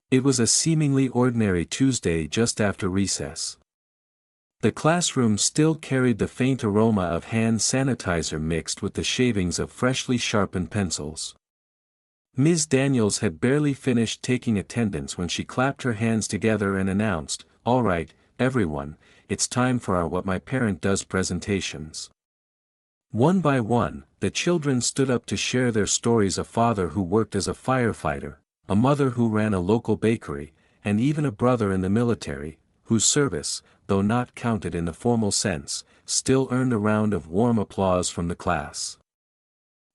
It was a seemingly ordinary Tuesday just after recess. The classroom still carried the faint aroma of hand sanitizer mixed with the shavings of freshly sharpened pencils. Ms. Daniels had barely finished taking attendance when she clapped her hands together and announced, "All right, everyone, it's time for our What My Parent Does presentations." One by one, the children stood up to share their stories: a father who worked as a firefighter, a mother who ran a local bakery, and even a brother in the military, whose service, though not counted in the formal sense, still earned a round of warm applause from the class.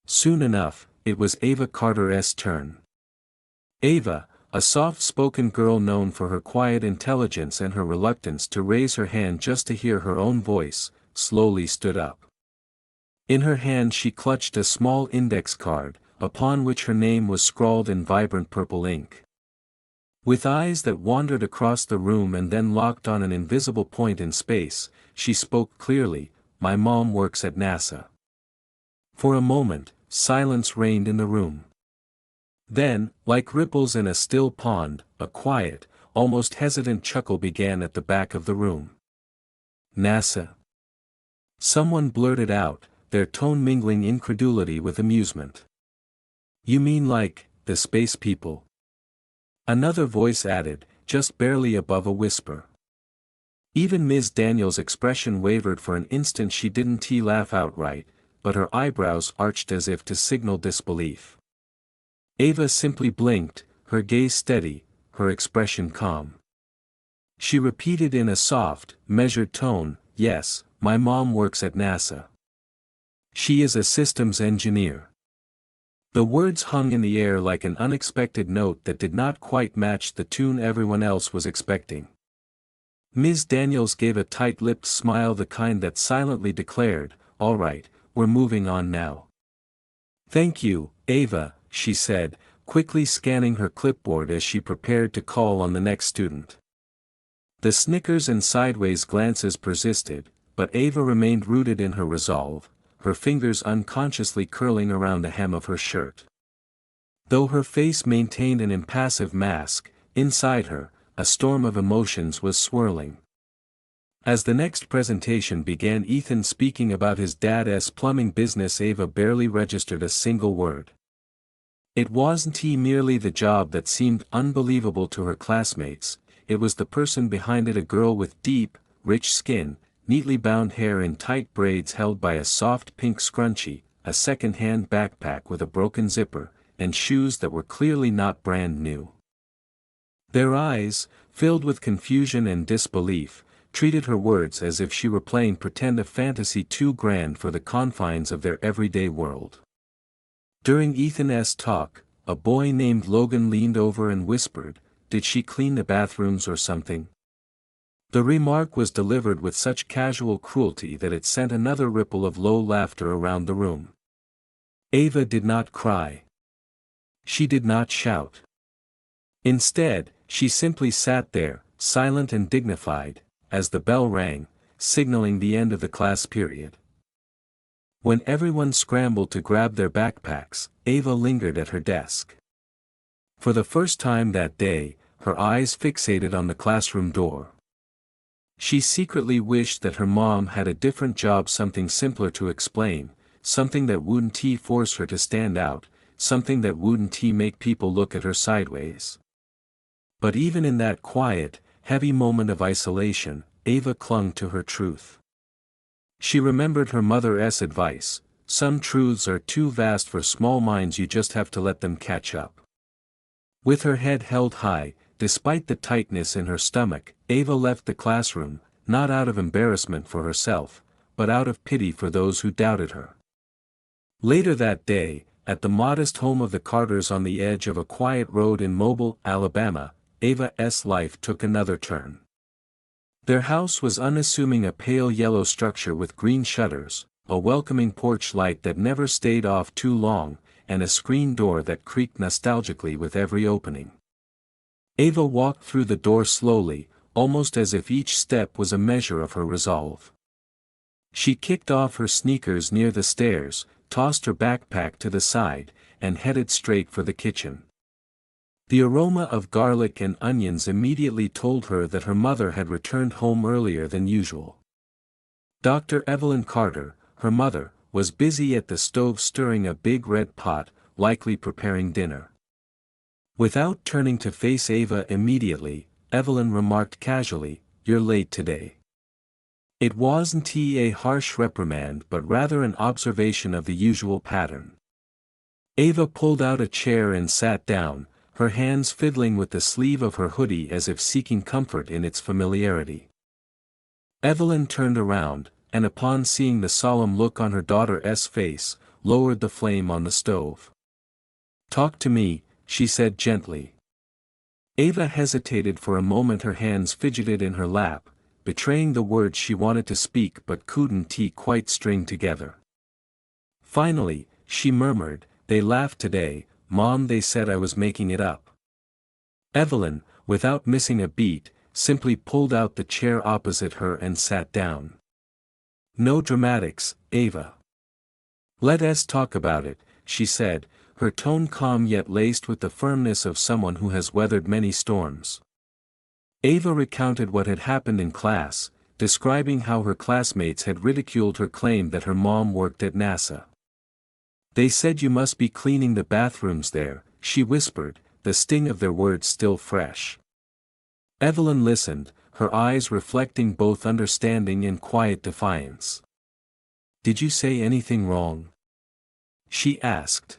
Soon enough, it was Ava Carter's turn. Ava, a soft-spoken girl known for her quiet intelligence and her reluctance to raise her hand just to hear her own voice, slowly stood up. In her hand she clutched a small index card, upon which her name was scrawled in vibrant purple ink. With eyes that wandered across the room and then locked on an invisible point in space, she spoke clearly, "My mom works at NASA." For a moment, silence reigned in the room. Then, like ripples in a still pond, a quiet, almost hesitant chuckle began at the back of the room. "NASA?" Someone blurted out, their tone mingling incredulity with amusement. "You mean like, the space people?" Another voice added, just barely above a whisper. Even Ms. Daniels' expression wavered for an instant. She didn't laugh outright, but her eyebrows arched as if to signal disbelief. Ava simply blinked, her gaze steady, her expression calm. She repeated in a soft, measured tone, "Yes, my mom works at NASA. She is a systems engineer." The words hung in the air like an unexpected note that did not quite match the tune everyone else was expecting. Ms. Daniels gave a tight-lipped smile, the kind that silently declared, "All right, we're moving on now." "Thank you, Ava," she said, quickly scanning her clipboard as she prepared to call on the next student. The snickers and sideways glances persisted, but Ava remained rooted in her resolve, her fingers unconsciously curling around the hem of her shirt. Though her face maintained an impassive mask, inside her, a storm of emotions was swirling. As the next presentation began, Ethan speaking about his dad's plumbing business, Ava barely registered a single word. It wasn't merely the job that seemed unbelievable to her classmates, it was the person behind it, a girl with deep, rich skin, neatly bound hair in tight braids held by a soft pink scrunchie, a second-hand backpack with a broken zipper, and shoes that were clearly not brand new. Their eyes, filled with confusion and disbelief, treated her words as if she were playing pretend, a fantasy too grand for the confines of their everyday world. During Ethan's talk, a boy named Logan leaned over and whispered, "Did she clean the bathrooms or something?" The remark was delivered with such casual cruelty that it sent another ripple of low laughter around the room. Ava did not cry. She did not shout. Instead, she simply sat there, silent and dignified, as the bell rang, signaling the end of the class period. When everyone scrambled to grab their backpacks, Ava lingered at her desk. For the first time that day, her eyes fixated on the classroom door. She secretly wished that her mom had a different job, something simpler to explain, something that wouldn't force her to stand out, something that wouldn't make people look at her sideways. But even in that quiet, heavy moment of isolation, Ava clung to her truth. She remembered her mother's advice: some truths are too vast for small minds, you just have to let them catch up. With her head held high, despite the tightness in her stomach, Ava left the classroom, not out of embarrassment for herself, but out of pity for those who doubted her. Later that day, at the modest home of the Carters on the edge of a quiet road in Mobile, Alabama, Ava's life took another turn. Their house was unassuming, a pale yellow structure with green shutters, a welcoming porch light that never stayed off too long, and a screen door that creaked nostalgically with every opening. Ava walked through the door slowly, almost as if each step was a measure of her resolve. She kicked off her sneakers near the stairs, tossed her backpack to the side, and headed straight for the kitchen. The aroma of garlic and onions immediately told her that her mother had returned home earlier than usual. Dr. Evelyn Carter, her mother, was busy at the stove stirring a big red pot, likely preparing dinner. Without turning to face Ava immediately, Evelyn remarked casually, "You're late today." It wasn't a harsh reprimand but rather an observation of the usual pattern. Ava pulled out a chair and sat down, her hands fiddling with the sleeve of her hoodie as if seeking comfort in its familiarity. Evelyn turned around, and upon seeing the solemn look on her daughter's face, lowered the flame on the stove. "Talk to me," she said gently. Ava hesitated for a moment, her hands fidgeted in her lap, betraying the words she wanted to speak but couldn't quite string together. Finally, she murmured, "They laughed today, Mom. They said I was making it up." Evelyn, without missing a beat, simply pulled out the chair opposite her and sat down. "No dramatics, Ava. Let's talk about it," she said, her tone calm yet laced with the firmness of someone who has weathered many storms. Ava recounted what had happened in class, describing how her classmates had ridiculed her claim that her mom worked at NASA. "They said you must be cleaning the bathrooms there," she whispered, the sting of their words still fresh. Evelyn listened, her eyes reflecting both understanding and quiet defiance. "Did you say anything wrong?" she asked.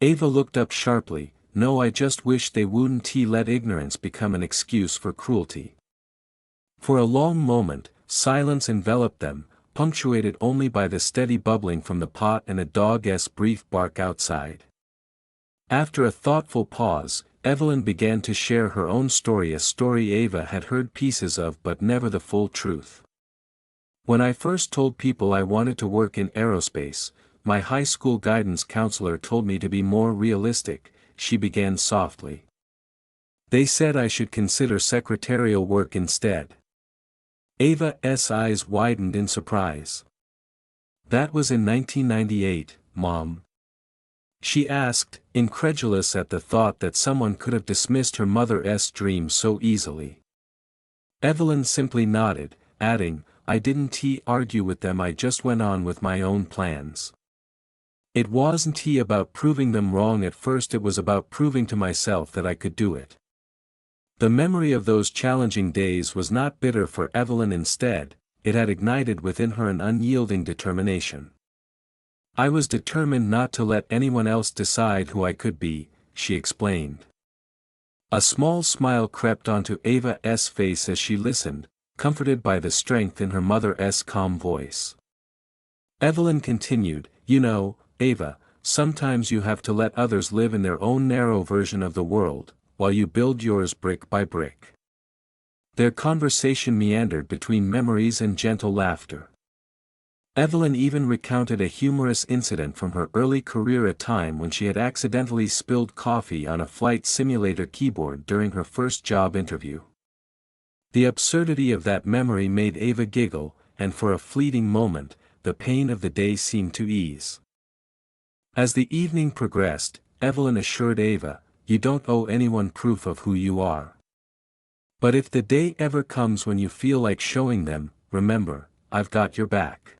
Ava looked up sharply. "No, I just wish they wouldn't let ignorance become an excuse for cruelty." For a long moment, silence enveloped them, punctuated only by the steady bubbling from the pot and a dog's brief bark outside. After a thoughtful pause, Evelyn began to share her own story, a story Ava had heard pieces of but never the full truth. "When I first told people I wanted to work in aerospace, my high school guidance counselor told me to be more realistic," she began softly. "They said I should consider secretarial work instead." Ava's eyes widened in surprise. "That was in 1998, Mom?" she asked, incredulous at the thought that someone could have dismissed her mother's dream so easily. Evelyn simply nodded, adding, "I didn't argue with them, I just went on with my own plans. It wasn't about proving them wrong at first, it was about proving to myself that I could do it." The memory of those challenging days was not bitter for Evelyn, instead, it had ignited within her an unyielding determination. "I was determined not to let anyone else decide who I could be," she explained. A small smile crept onto Ava's face as she listened, comforted by the strength in her mother's calm voice. Evelyn continued, "You know, Ava, sometimes you have to let others live in their own narrow version of the world, while you build yours brick by brick." Their conversation meandered between memories and gentle laughter. Evelyn even recounted a humorous incident from her early career, a time when she had accidentally spilled coffee on a flight simulator keyboard during her first job interview. The absurdity of that memory made Ava giggle, and for a fleeting moment, the pain of the day seemed to ease. As the evening progressed, Evelyn assured Ava, "You don't owe anyone proof of who you are. But if the day ever comes when you feel like showing them, remember, I've got your back."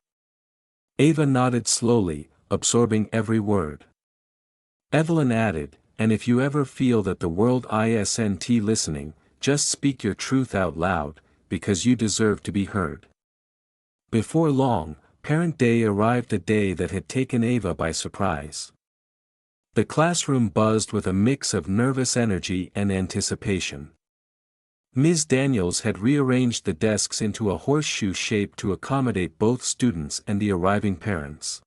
Ava nodded slowly, absorbing every word. Evelyn added, "And if you ever feel that the world isn't listening, just speak your truth out loud, because you deserve to be heard." Before long, Parent Day arrived, a day that had taken Ava by surprise. The classroom buzzed with a mix of nervous energy and anticipation. Ms. Daniels had rearranged the desks into a horseshoe shape to accommodate both students and the arriving parents.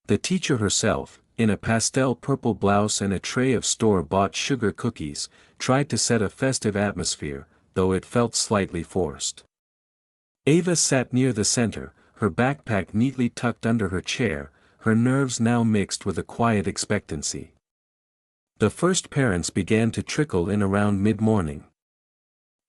The teacher herself, in a pastel purple blouse and a tray of store-bought sugar cookies, tried to set a festive atmosphere, though it felt slightly forced. Ava sat near the center, her backpack neatly tucked under her chair, her nerves now mixed with a quiet expectancy. The first parents began to trickle in around mid-morning.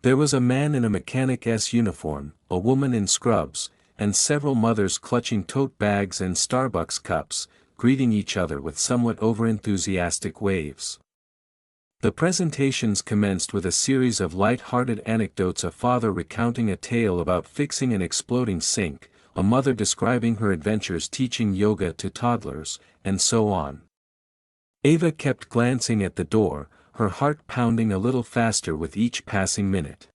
There was a man in a mechanic's uniform, a woman in scrubs, and several mothers clutching tote bags and Starbucks cups, greeting each other with somewhat overenthusiastic waves. The presentations commenced with a series of light-hearted anecdotes, a father recounting a tale about fixing an exploding sink, a mother describing her adventures teaching yoga to toddlers, and so on. Ava kept glancing at the door, her heart pounding a little faster with each passing minute.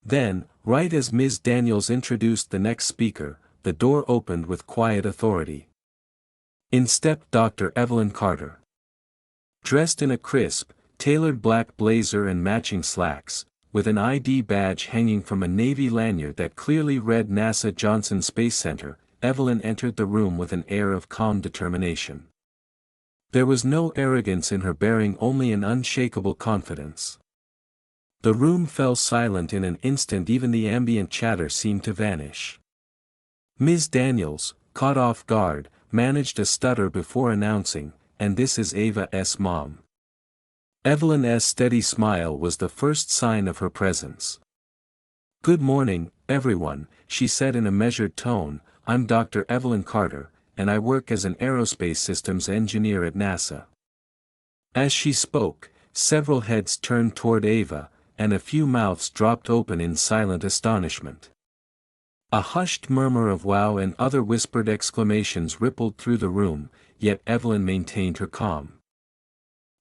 Then, right as Ms. Daniels introduced the next speaker, the door opened with quiet authority. In stepped Dr. Evelyn Carter. Dressed in a crisp, tailored black blazer and matching slacks, with an ID badge hanging from a Navy lanyard that clearly read NASA Johnson Space Center, Evelyn entered the room with an air of calm determination. There was no arrogance in her bearing, only an unshakable confidence. The room fell silent in an instant, even the ambient chatter seemed to vanish. Ms. Daniels, caught off guard, managed a stutter before announcing, "And this is Ava's mom." Evelyn's steady smile was the first sign of her presence. "Good morning, everyone," she said in a measured tone. "I'm Dr. Evelyn Carter, and I work as an aerospace systems engineer at NASA." As she spoke, several heads turned toward Ava, and a few mouths dropped open in silent astonishment. A hushed murmur of wow and other whispered exclamations rippled through the room, yet Evelyn maintained her calm.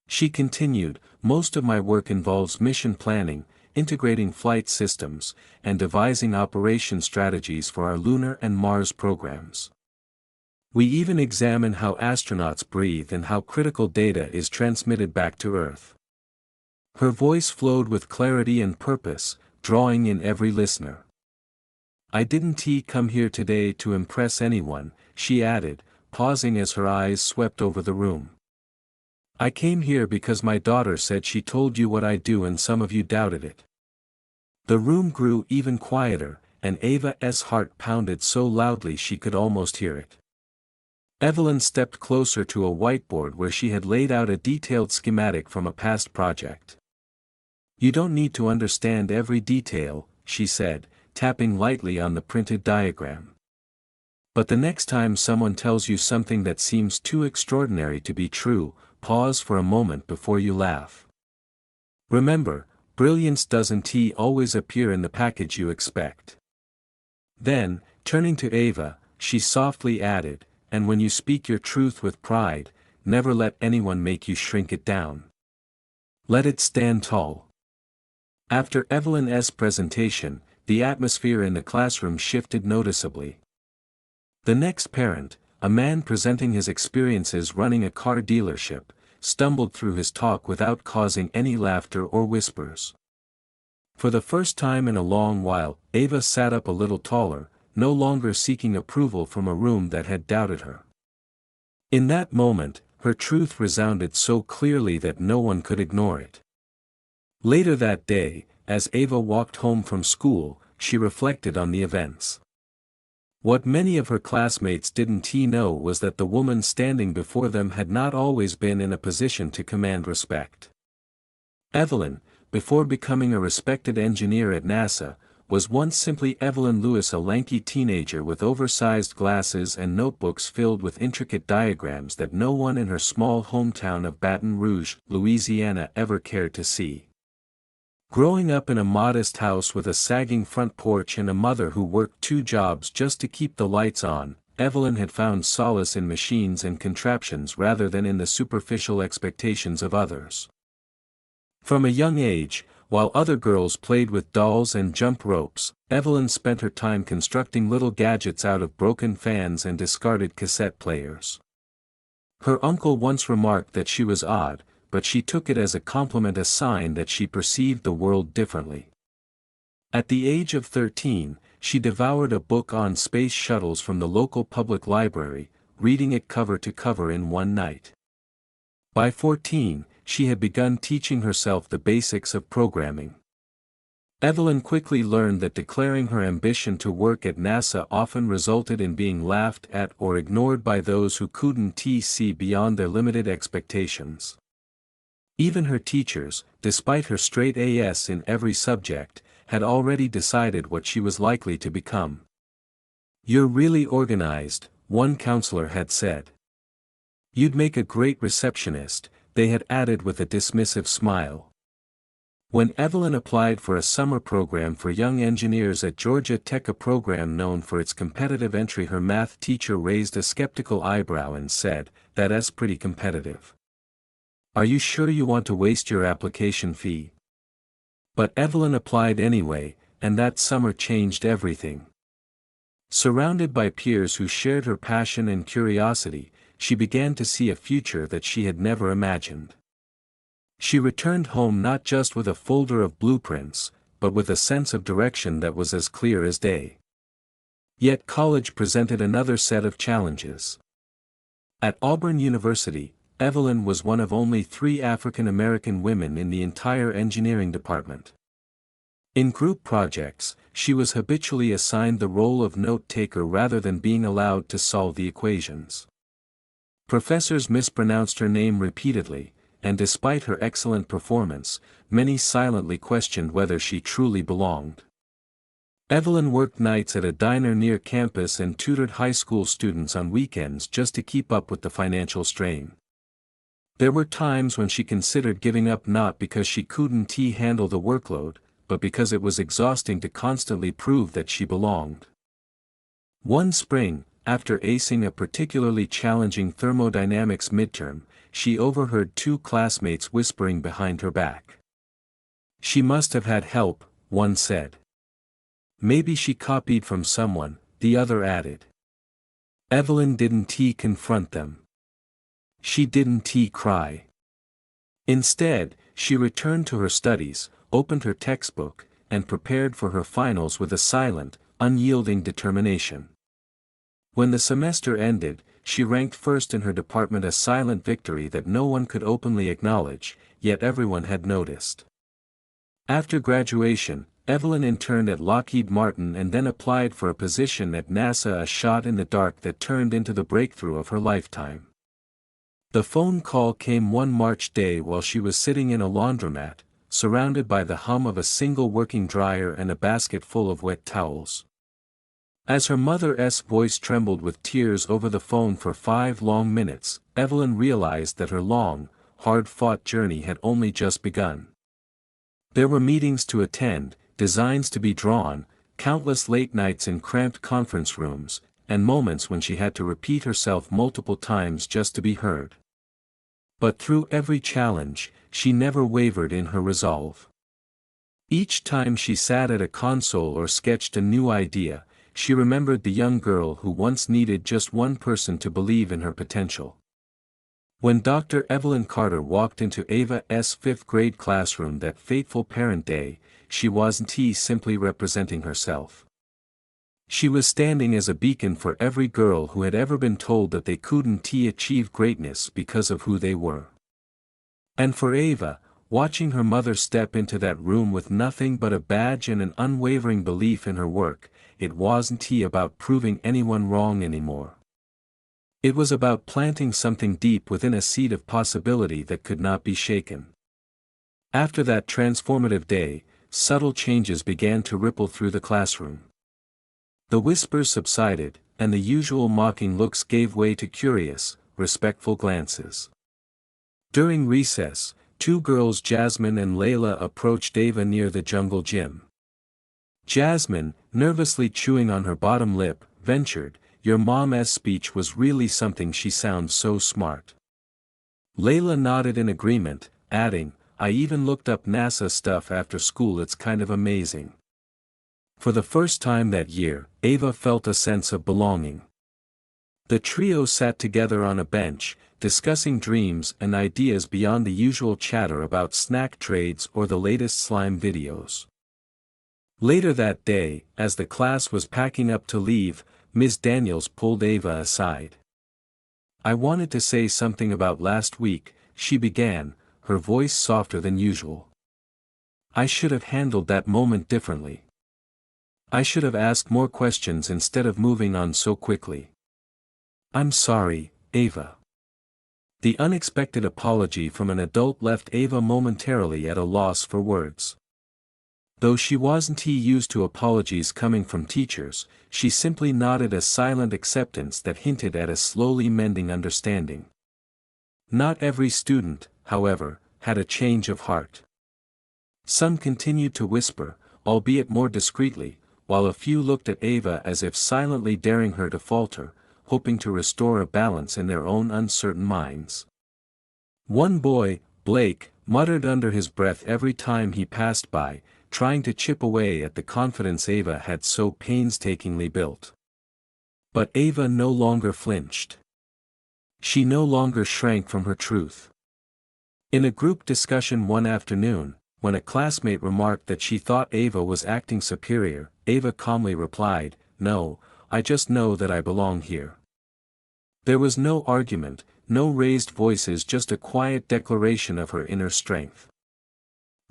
She continued, "Most of my work involves mission planning, integrating flight systems, and devising operation strategies for our lunar and Mars programs. We even examine how astronauts breathe and how critical data is transmitted back to Earth." Her voice flowed with clarity and purpose, drawing in every listener. "I didn't come here today to impress anyone," she added, pausing as her eyes swept over the room. "I came here because my daughter said she told you what I do and some of you doubted it." The room grew even quieter, and Ava's heart pounded so loudly she could almost hear it. Evelyn stepped closer to a whiteboard where she had laid out a detailed schematic from a past project. "You don't need to understand every detail," she said, tapping lightly on the printed diagram. "But the next time someone tells you something that seems too extraordinary to be true, pause for a moment before you laugh. Remember, brilliance doesn't always appear in the package you expect." Then, turning to Ava, she softly added, "And when you speak your truth with pride, never let anyone make you shrink it down. Let it stand tall." After Evelyn's presentation, the atmosphere in the classroom shifted noticeably. The next parent, a man presenting his experiences running a car dealership, stumbled through his talk without causing any laughter or whispers. For the first time in a long while, Ava sat up a little taller, no longer seeking approval from a room that had doubted her. In that moment, her truth resounded so clearly that no one could ignore it. Later that day, as Ava walked home from school, she reflected on the events. What many of her classmates didn't know was that the woman standing before them had not always been in a position to command respect. Evelyn, before becoming a respected engineer at NASA, was once simply Evelyn Lewis, a lanky teenager with oversized glasses and notebooks filled with intricate diagrams that no one in her small hometown of Baton Rouge, Louisiana ever cared to see. Growing up in a modest house with a sagging front porch and a mother who worked 2 jobs just to keep the lights on, Evelyn had found solace in machines and contraptions rather than in the superficial expectations of others. From a young age, while other girls played with dolls and jump ropes, Evelyn spent her time constructing little gadgets out of broken fans and discarded cassette players. Her uncle once remarked that she was odd, but she took it as a compliment, a sign that she perceived the world differently. At the age of 13, she devoured a book on space shuttles from the local public library, reading it cover to cover in one night. By 14, she had begun teaching herself the basics of programming. Evelyn quickly learned that declaring her ambition to work at NASA often resulted in being laughed at or ignored by those who couldn't see beyond their limited expectations. Even her teachers, despite her straight A's in every subject, had already decided what she was likely to become. "You're really organized," one counselor had said. You'd make a great receptionist, they had added with a dismissive smile. When Evelyn applied for a summer program for young engineers at Georgia Tech, a program known for its competitive entry, her math teacher raised a skeptical eyebrow and said, "That's pretty competitive. Are you sure you want to waste your application fee?" But Evelyn applied anyway, and that summer changed everything. Surrounded by peers who shared her passion and curiosity, she began to see a future that she had never imagined. She returned home not just with a folder of blueprints, but with a sense of direction that was as clear as day. Yet college presented another set of challenges. At Auburn University, Evelyn was one of only 3 African American women in the entire engineering department. In group projects, she was habitually assigned the role of note-taker rather than being allowed to solve the equations. Professors mispronounced her name repeatedly, and despite her excellent performance, many silently questioned whether she truly belonged. Evelyn worked nights at a diner near campus and tutored high school students on weekends just to keep up with the financial strain. There were times when she considered giving up, not because she couldn't handle the workload, but because it was exhausting to constantly prove that she belonged. One spring, after acing a particularly challenging thermodynamics midterm, she overheard 2 classmates whispering behind her back. "She must have had help," one said. "Maybe she copied from someone," the other added. Evelyn didn't confront them. She didn't cry. Instead, she returned to her studies, opened her textbook, and prepared for her finals with a silent, unyielding determination. When the semester ended, she ranked first in her department, a silent victory that no one could openly acknowledge, yet everyone had noticed. After graduation, Evelyn interned at Lockheed Martin and then applied for a position at NASA, a shot in the dark that turned into the breakthrough of her lifetime. The phone call came one March day while she was sitting in a laundromat, surrounded by the hum of a single working dryer and a basket full of wet towels. As her mother's voice trembled with tears over the phone for 5 long minutes, Evelyn realized that her long, hard-fought journey had only just begun. There were meetings to attend, designs to be drawn, countless late nights in cramped conference rooms, and moments when she had to repeat herself multiple times just to be heard. But through every challenge, she never wavered in her resolve. Each time she sat at a console or sketched a new idea, she remembered the young girl who once needed just one person to believe in her potential. When Dr. Evelyn Carter walked into Ava's 5th grade classroom that fateful parent day, she wasn't simply representing herself. She was standing as a beacon for every girl who had ever been told that they couldn't achieve greatness because of who they were. And for Ava, watching her mother step into that room with nothing but a badge and an unwavering belief in her work, it wasn't about proving anyone wrong anymore. It was about planting something deep within, a seed of possibility that could not be shaken. After that transformative day, subtle changes began to ripple through the classroom. The whispers subsided, and the usual mocking looks gave way to curious, respectful glances. During recess, 2 girls, Jasmine and Layla, approached Ava near the jungle gym. Jasmine, nervously chewing on her bottom lip, ventured, "Your mom's speech was really something, she sounds so smart." Layla nodded in agreement, adding, "I even looked up NASA stuff after school, it's kind of amazing." For the first time that year, Ava felt a sense of belonging. The trio sat together on a bench, discussing dreams and ideas beyond the usual chatter about snack trades or the latest slime videos. Later that day, as the class was packing up to leave, Ms. Daniels pulled Ava aside. "I wanted to say something about last week," she began, her voice softer than usual. "I should have handled that moment differently. I should have asked more questions instead of moving on so quickly. I'm sorry, Ava." The unexpected apology from an adult left Ava momentarily at a loss for words. Though she wasn't used to apologies coming from teachers, she simply nodded a silent acceptance that hinted at a slowly mending understanding. Not every student, however, had a change of heart. Some continued to whisper, albeit more discreetly, while a few looked at Ava as if silently daring her to falter, hoping to restore a balance in their own uncertain minds. One boy, Blake, muttered under his breath every time he passed by, trying to chip away at the confidence Ava had so painstakingly built. But Ava no longer flinched. She no longer shrank from her truth. In a group discussion one afternoon, when a classmate remarked that she thought Ava was acting superior, Ava calmly replied, "No, I just know that I belong here." There was no argument, no raised voices, just a quiet declaration of her inner strength.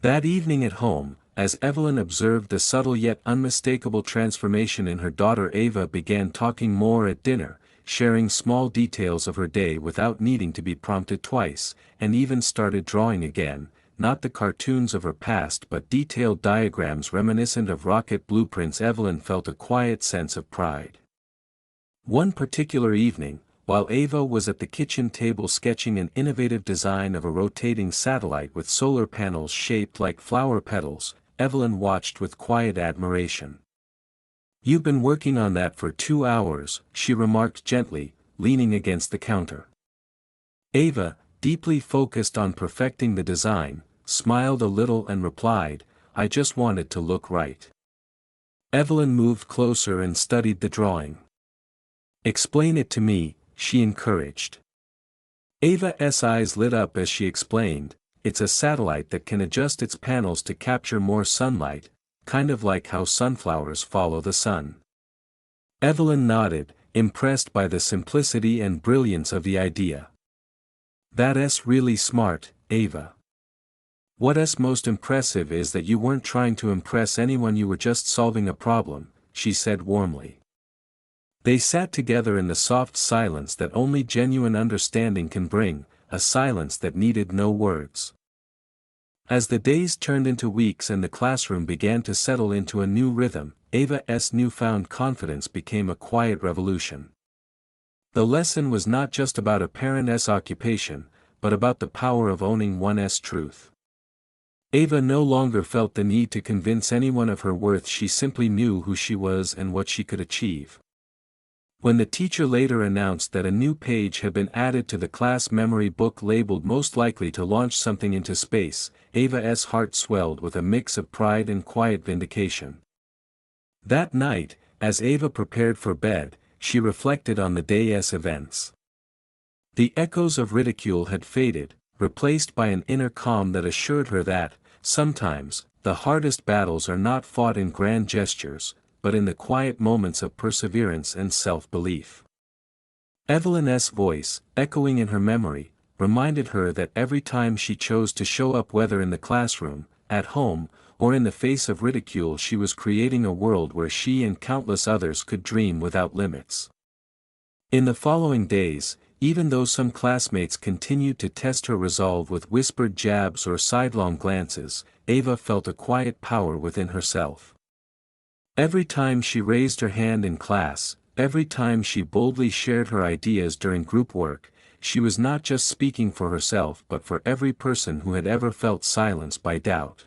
That evening at home, as Evelyn observed the subtle yet unmistakable transformation in her daughter, Ava began talking more at dinner, sharing small details of her day without needing to be prompted twice, and even started drawing again, not the cartoons of her past but detailed diagrams reminiscent of rocket blueprints. Evelyn felt a quiet sense of pride. One particular evening, while Ava was at the kitchen table sketching an innovative design of a rotating satellite with solar panels shaped like flower petals, Evelyn watched with quiet admiration. "You've been working on that for 2 hours," she remarked gently, leaning against the counter. Ava, deeply focused on perfecting the design, smiled a little and replied, "I just wanted to look right." Evelyn moved closer and studied the drawing. "Explain it to me," she encouraged. Ava's eyes lit up as she explained, "It's a satellite that can adjust its panels to capture more sunlight, kind of like how sunflowers follow the sun." Evelyn nodded, impressed by the simplicity and brilliance of the idea. "That's really smart, Ava. What's most impressive is that you weren't trying to impress anyone, you were just solving a problem," she said warmly. They sat together in the soft silence that only genuine understanding can bring, a silence that needed no words. As the days turned into weeks and the classroom began to settle into a new rhythm, Ava's newfound confidence became a quiet revolution. The lesson was not just about a parent's occupation, but about the power of owning one's truth. Ava no longer felt the need to convince anyone of her worth. She simply knew who she was and what she could achieve. When the teacher later announced that a new page had been added to the class memory book labeled "Most Likely to Launch Something into Space," Ava's heart swelled with a mix of pride and quiet vindication. That night, as Ava prepared for bed, she reflected on the day's events. The echoes of ridicule had faded, replaced by an inner calm that assured her that, sometimes, the hardest battles are not fought in grand gestures, but in the quiet moments of perseverance and self-belief. Evelyn's voice, echoing in her memory, reminded her that every time she chose to show up, whether in the classroom, at home, or in the face of ridicule, she was creating a world where she and countless others could dream without limits. In the following days, even though some classmates continued to test her resolve with whispered jabs or sidelong glances, Ava felt a quiet power within herself. Every time she raised her hand in class, every time she boldly shared her ideas during group work, she was not just speaking for herself but for every person who had ever felt silenced by doubt.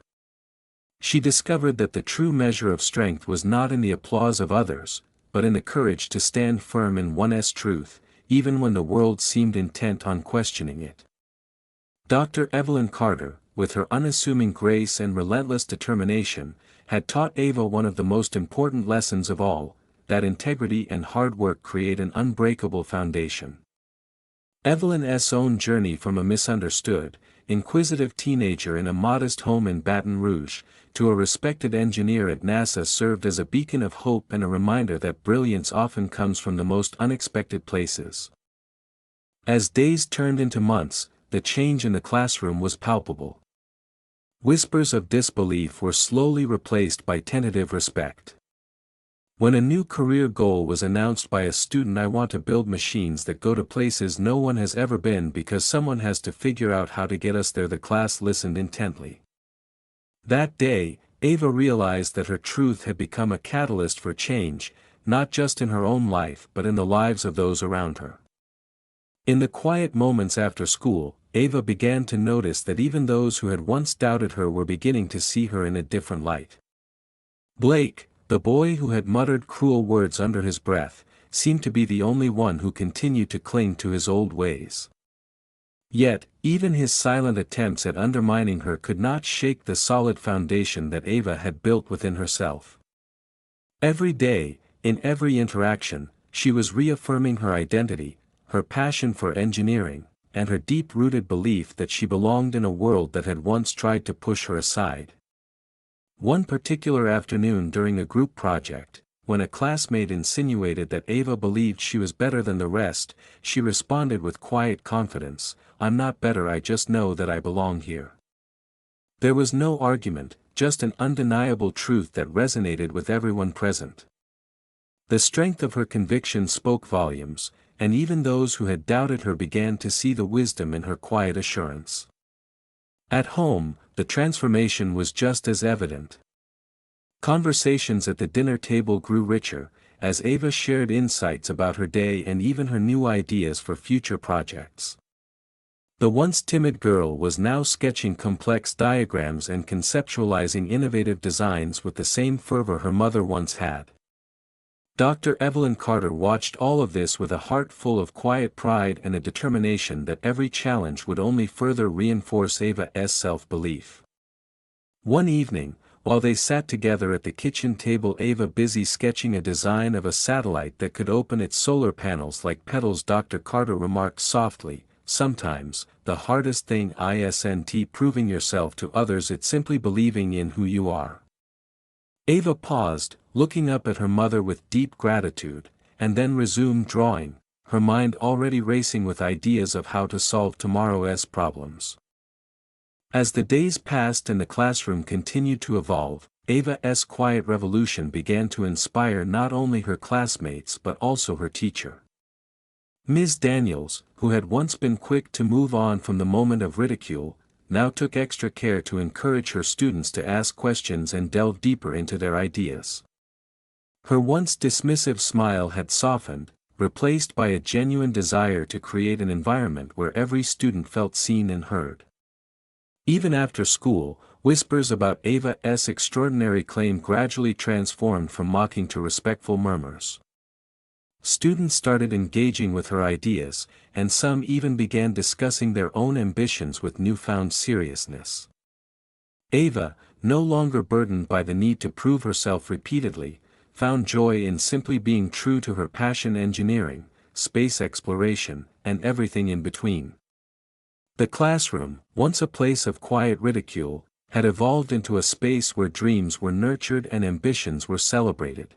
She discovered that the true measure of strength was not in the applause of others, but in the courage to stand firm in one's truth, even when the world seemed intent on questioning it. Dr. Evelyn Carter, with her unassuming grace and relentless determination, had taught Ava one of the most important lessons of all, that integrity and hard work create an unbreakable foundation. Evelyn's own journey from a misunderstood, inquisitive teenager in a modest home in Baton Rouge, to a respected engineer at NASA served as a beacon of hope and a reminder that brilliance often comes from the most unexpected places. As days turned into months, the change in the classroom was palpable. Whispers of disbelief were slowly replaced by tentative respect. When a new career goal was announced by a student, "I want to build machines that go to places no one has ever been because someone has to figure out how to get us there," the class listened intently. That day, Ava realized that her truth had become a catalyst for change, not just in her own life but in the lives of those around her. In the quiet moments after school, Ava began to notice that even those who had once doubted her were beginning to see her in a different light. Blake, the boy who had muttered cruel words under his breath, seemed to be the only one who continued to cling to his old ways. Yet, even his silent attempts at undermining her could not shake the solid foundation that Ava had built within herself. Every day, in every interaction, she was reaffirming her identity, her passion for engineering, and her deep-rooted belief that she belonged in a world that had once tried to push her aside. One particular afternoon during a group project, when a classmate insinuated that Ava believed she was better than the rest, she responded with quiet confidence, "I'm not better, I just know that I belong here." There was no argument, just an undeniable truth that resonated with everyone present. The strength of her conviction spoke volumes, and even those who had doubted her began to see the wisdom in her quiet assurance. At home, the transformation was just as evident. Conversations at the dinner table grew richer, as Ava shared insights about her day and even her new ideas for future projects. The once timid girl was now sketching complex diagrams and conceptualizing innovative designs with the same fervor her mother once had. Dr. Evelyn Carter watched all of this with a heart full of quiet pride and a determination that every challenge would only further reinforce Ava's self-belief. One evening, while they sat together at the kitchen table, Ava busy sketching a design of a satellite that could open its solar panels like petals, Dr. Carter remarked softly, "Sometimes, the hardest thing isn't proving yourself to others, it's simply believing in who you are." Ava paused, looking up at her mother with deep gratitude, and then resumed drawing, her mind already racing with ideas of how to solve tomorrow's problems. As the days passed and the classroom continued to evolve, Ava's quiet revolution began to inspire not only her classmates but also her teacher. Ms. Daniels, who had once been quick to move on from the moment of ridicule, now took extra care to encourage her students to ask questions and delve deeper into their ideas. Her once dismissive smile had softened, replaced by a genuine desire to create an environment where every student felt seen and heard. Even after school, whispers about Ava's extraordinary claim gradually transformed from mocking to respectful murmurs. Students started engaging with her ideas, and some even began discussing their own ambitions with newfound seriousness. Ava, no longer burdened by the need to prove herself repeatedly, found joy in simply being true to her passion: engineering, space exploration, and everything in between. The classroom, once a place of quiet ridicule, had evolved into a space where dreams were nurtured and ambitions were celebrated.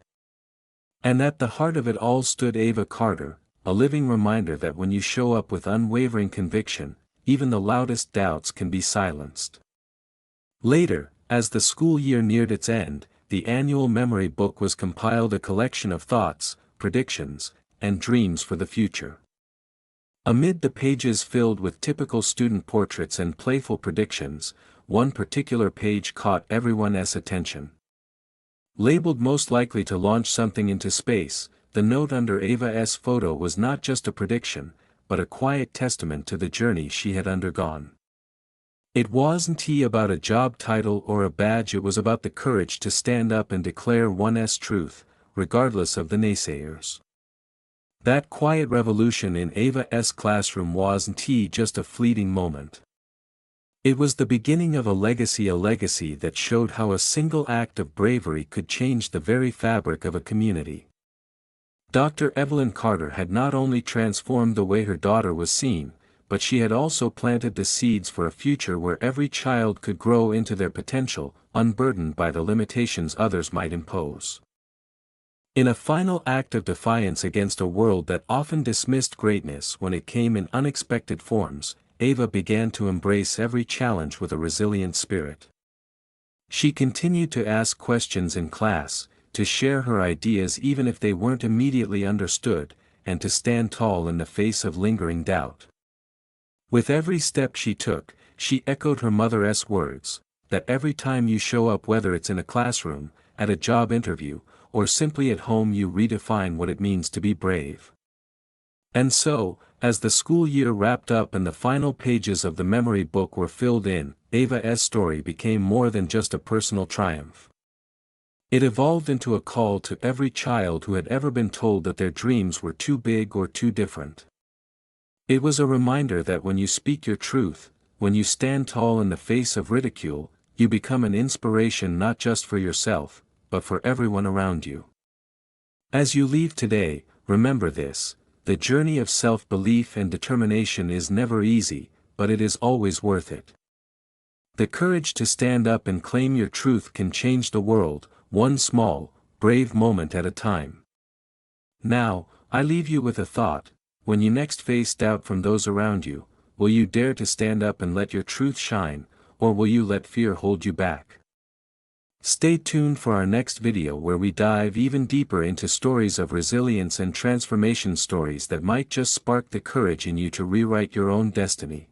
And at the heart of it all stood Ava Carter, a living reminder that when you show up with unwavering conviction, even the loudest doubts can be silenced. Later, as the school year neared its end, the annual memory book was compiled, a collection of thoughts, predictions, and dreams for the future. Amid the pages filled with typical student portraits and playful predictions, one particular page caught everyone's attention. Labeled most likely to launch something into space, the note under Ava's photo was not just a prediction, but a quiet testament to the journey she had undergone. It wasn't about a job title or a badge, it was about the courage to stand up and declare one's truth, regardless of the naysayers. That quiet revolution in Ava's classroom wasn't just a fleeting moment. It was the beginning of a legacy that showed how a single act of bravery could change the very fabric of a community. Dr. Evelyn Carter had not only transformed the way her daughter was seen, but she had also planted the seeds for a future where every child could grow into their potential, unburdened by the limitations others might impose. In a final act of defiance against a world that often dismissed greatness when it came in unexpected forms, Ava began to embrace every challenge with a resilient spirit. She continued to ask questions in class, to share her ideas even if they weren't immediately understood, and to stand tall in the face of lingering doubt. With every step she took, she echoed her mother's words, that every time you show up, whether it's in a classroom, at a job interview, or simply at home, you redefine what it means to be brave. And so, as the school year wrapped up and the final pages of the memory book were filled in, Ava's story became more than just a personal triumph. It evolved into a call to every child who had ever been told that their dreams were too big or too different. It was a reminder that when you speak your truth, when you stand tall in the face of ridicule, you become an inspiration not just for yourself, but for everyone around you. As you leave today, remember this: the journey of self-belief and determination is never easy, but it is always worth it. The courage to stand up and claim your truth can change the world, one small, brave moment at a time. Now, I leave you with a thought: when you next face doubt from those around you, will you dare to stand up and let your truth shine, or will you let fear hold you back? Stay tuned for our next video where we dive even deeper into stories of resilience and transformation, stories that might just spark the courage in you to rewrite your own destiny.